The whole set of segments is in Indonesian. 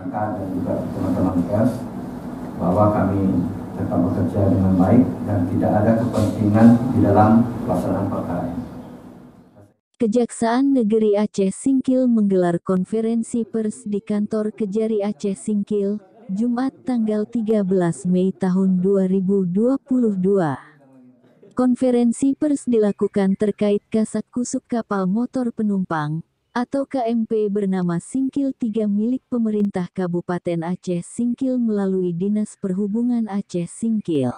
rekan dan juga teman-teman pers bahwa kami tetap bekerja dengan baik dan tidak ada kepentingan di dalam pelaksanaan perkara ini. Kejaksaan Negeri Aceh Singkil menggelar konferensi pers di kantor Kejari Aceh Singkil, Jumat tanggal 13 Mei tahun 2022. Konferensi pers dilakukan terkait kasak kusuk kapal motor penumpang, atau KMP bernama Singkil 3 milik pemerintah Kabupaten Aceh Singkil melalui Dinas Perhubungan Aceh Singkil.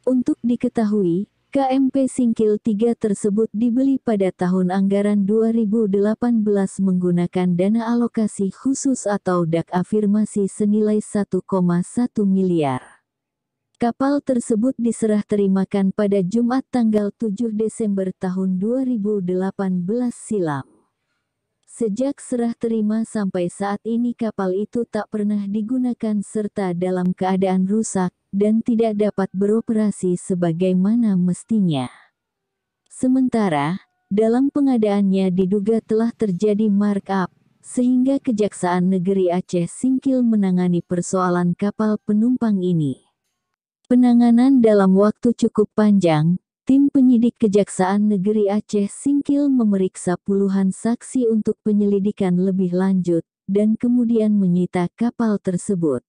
Untuk diketahui, KMP Singkil 3 tersebut dibeli pada tahun anggaran 2018 menggunakan dana alokasi khusus atau DAK afirmasi senilai 1,1 miliar. Kapal tersebut diserah terimakan pada Jumat tanggal 7 Desember tahun 2018 silam. Sejak serah terima sampai saat ini kapal itu tak pernah digunakan serta dalam keadaan rusak dan tidak dapat beroperasi sebagaimana mestinya. Sementara, dalam pengadaannya diduga telah terjadi markup, sehingga Kejaksaan Negeri Aceh Singkil menangani persoalan kapal penumpang ini. Penanganan dalam waktu cukup panjang, tim penyidik Kejaksaan Negeri Aceh Singkil memeriksa puluhan saksi untuk penyelidikan lebih lanjut, dan kemudian menyita kapal tersebut.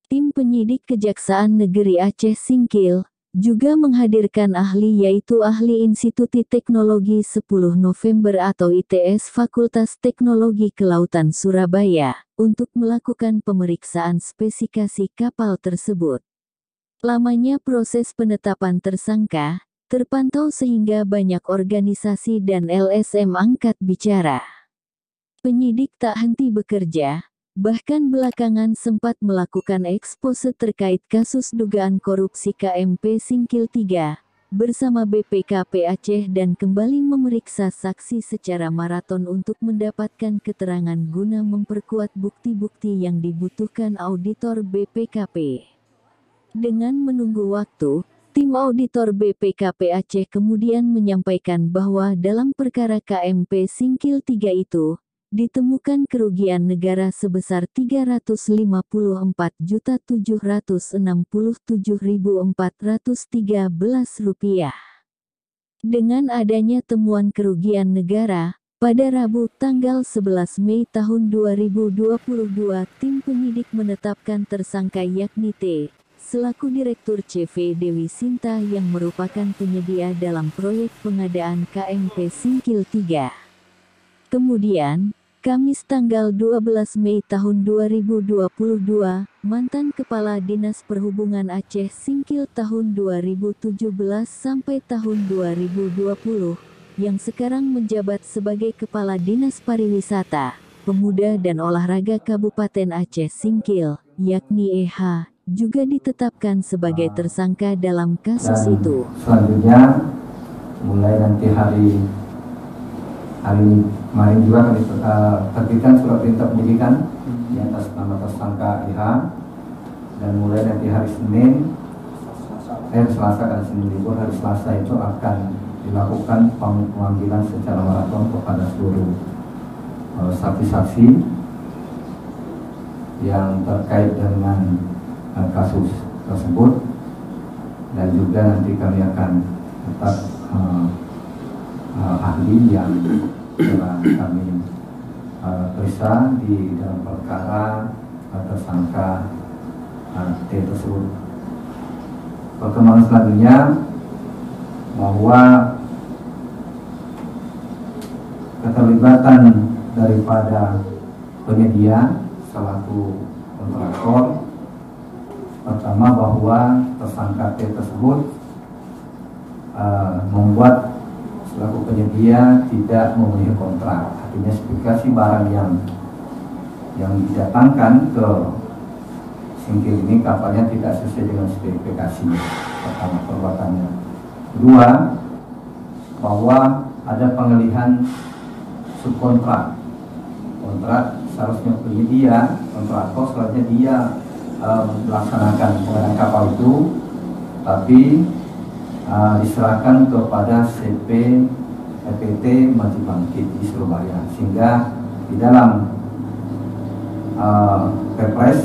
Tim penyidik Kejaksaan Negeri Aceh Singkil juga menghadirkan ahli yaitu ahli Instituti Teknologi 10 November atau ITS Fakultas Teknologi Kelautan Surabaya untuk melakukan pemeriksaan spesifikasi kapal tersebut. Lamanya proses penetapan tersangka terpantau sehingga banyak organisasi dan LSM angkat bicara. Penyidik tak henti bekerja, bahkan belakangan sempat melakukan ekspose terkait kasus dugaan korupsi KMP Singkil 3 bersama BPKP Aceh dan kembali memeriksa saksi secara maraton untuk mendapatkan keterangan guna memperkuat bukti-bukti yang dibutuhkan auditor BPKP. Dengan menunggu waktu, tim auditor BPKP Aceh kemudian menyampaikan bahwa dalam perkara KMP Singkil 3 itu, ditemukan kerugian negara sebesar Rp354.767.413. Dengan adanya temuan kerugian negara, pada Rabu tanggal 11 Mei tahun 2022 tim penyidik menetapkan tersangka yakni T, selaku Direktur CV Dewi Sinta yang merupakan penyedia dalam proyek pengadaan KMP Singkil 3. Kemudian, Kamis tanggal 12 Mei tahun 2022, mantan Kepala Dinas Perhubungan Aceh Singkil tahun 2017 sampai tahun 2020, yang sekarang menjabat sebagai Kepala Dinas Pariwisata, Pemuda dan Olahraga Kabupaten Aceh Singkil, yakni EH, juga ditetapkan sebagai tersangka dalam kasus itu. Selanjutnya, mulai nanti hari kemarin juga kami terbitkan surat perintah penyidikan di atas nama tersangka IH, dan mulai nanti hari Selasa dan Senin libur, hari Selasa itu akan dilakukan pemanggilan secara maraton kepada seluruh saksi-saksi yang terkait dengan kasus tersebut, dan juga nanti kami akan tetap ahli yang telah kami periksa di dalam perkara tersangka T tersebut. Perkembangan selanjutnya bahwa keterlibatan daripada penyedia selaku kontraktor, pertama bahwa tersangka T tersebut membuat selaku penyedia tidak memenuhi kontrak, artinya spesifikasi barang yang didatangkan ke Singkil ini kapalnya tidak sesuai dengan spesifikasi. Pertama, perbuatannya. Kedua, bahwa ada pengalihan subkontrak. Kontrak seharusnya penyedia, kontraktor seharusnya dia melaksanakan pengadaan kapal itu, tapi diserahkan kepada CP PT Majibangkit di Surabaya, sehingga di dalam Perpres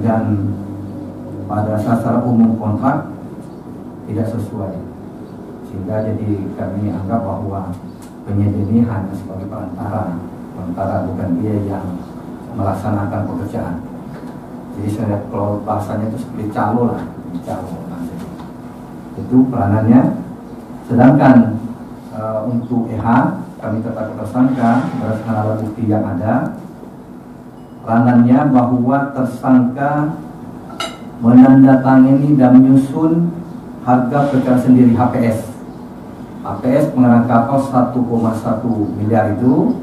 dan pada secara umum kontrak tidak sesuai, sehingga jadi kami anggap bahwa penyedia ini hanya sebagai perantara, bukan dia yang melaksanakan pekerjaan. Jadi saya kalau bahasanya itu seperti calo lah, itu peranannya. Sedangkan untuk EH kami tetap tersangka berdasarkan alat bukti yang ada. Peranannya bahwa tersangka menandatangani dan menyusun harga perkara sendiri HPS. HPS pengarang kapal 1,1 miliar itu,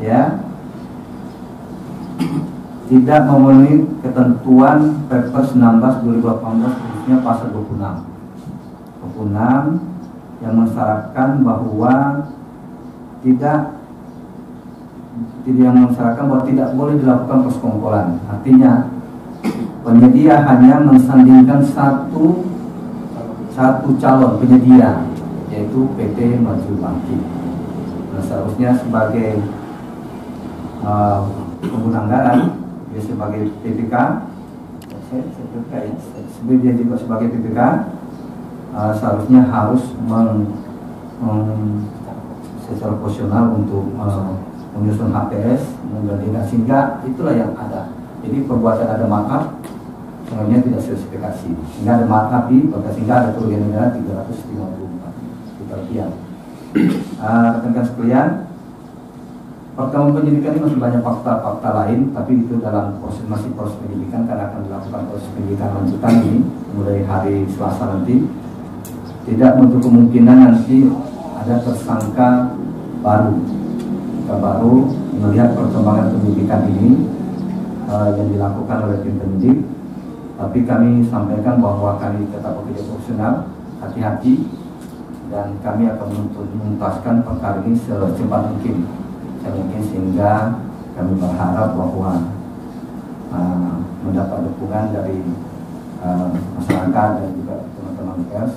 ya, tidak memenuhi ketentuan Perpres 16 2018 khususnya pasal 26 yang mensyaratkan bahwa tidak boleh dilakukan persekongkolan. Artinya penyedia hanya mensandingkan satu calon penyedia, yaitu PT Maju Bangkit. Nah, seharusnya sebagai pengguna anggaran, dia sebagai PPK, dia juga sebagai PPK, seharusnya harus secara profesional untuk menyusun HPS, menggandingkan, sehingga itulah yang ada. Jadi perbuatan ada markup sebenarnya tidak spesifikasi, sehingga ada markup sehingga ada kerugian negara 354 juta rupiah. Rekan-rekan sekalian, pertemuan penyidikan ini masih banyak fakta-fakta lain, tapi itu dalam masih proses penyidikan, karena akan dilakukan proses penyidikan lanjutan ini mulai hari Selasa nanti. Tidak untuk kemungkinan nanti ada tersangka baru. Kita baru melihat perkembangan penyidikan ini yang dilakukan oleh tim penyidik, tapi kami sampaikan bahwa kami tetap bekerja profesional, hati-hati, dan kami akan menuntaskan perkara ini secepat mungkin, sehingga kami berharap bahwa mendapat dukungan dari masyarakat dan juga teman-teman pers,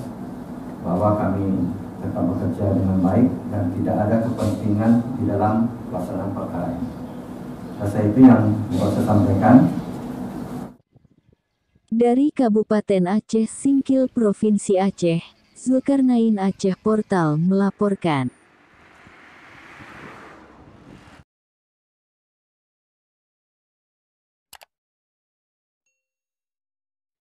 bahwa kami tetap bekerja dengan baik dan tidak ada kepentingan di dalam pelaksanaan perkara ini. Saya itu yang mau saya sampaikan. Dari Kabupaten Aceh Singkil, Provinsi Aceh, Zulkarnain Aceh Portal melaporkan.